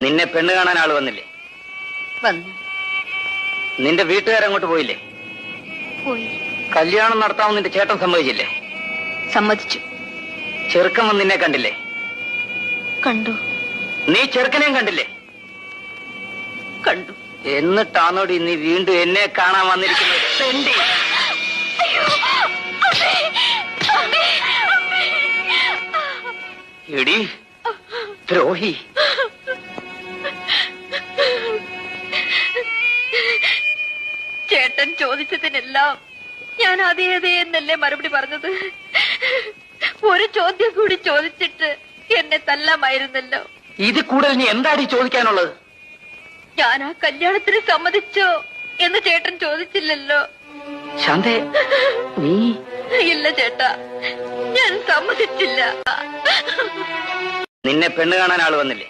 നിന്നെ പെണ്ണ് കാണാൻ ആള് വന്നില്ലേ? വന്നു. നിന്റെ വീട്ടുകാരങ്ങോട്ട് പോയില്ലേ? പോയി. കല്യാണം നടത്താമെന്ന് നിന്റെ ചേട്ടൻ സമ്മതിച്ചില്ലേ? സമ്മതിച്ചു. ചെറുക്കൻ വന്ന് നിന്നെ കണ്ടില്ലേ? കണ്ടു. നീ ചെറുക്കനെയും കണ്ടില്ലേ? കണ്ടു. എന്നിട്ടാണോടി നീ വീണ്ടും എന്നെ കാണാൻ വന്നിരിക്കുന്നത്? തെണ്ടി. എടി ദ്രോഹി. ചേട്ടൻ ചോദിച്ചതിനെല്ലാം ഞാൻ അതേ അതേ എന്നല്ലേ മറുപടി പറഞ്ഞത്. ഒരു ചോദ്യം കൂടി ചോദിച്ചിട്ട് എന്നെ തല്ലാമായിരുന്നല്ലോ. ഇത് കൂടുതൽ നീ എന്താടി ചോദിക്കാനുള്ളത്? ഞാൻ ആ കല്യാണത്തിന് സമ്മതിച്ചോ എന്ന് ചേട്ടൻ ചോദിച്ചില്ലല്ലോ. ശാന്തേ, നീ? ഇല്ല ചേട്ടാ, ഞാൻ സമ്മതിച്ചില്ല. നിന്നെ പെണ്ണ് കാണാൻ ആള് വന്നില്ലേ?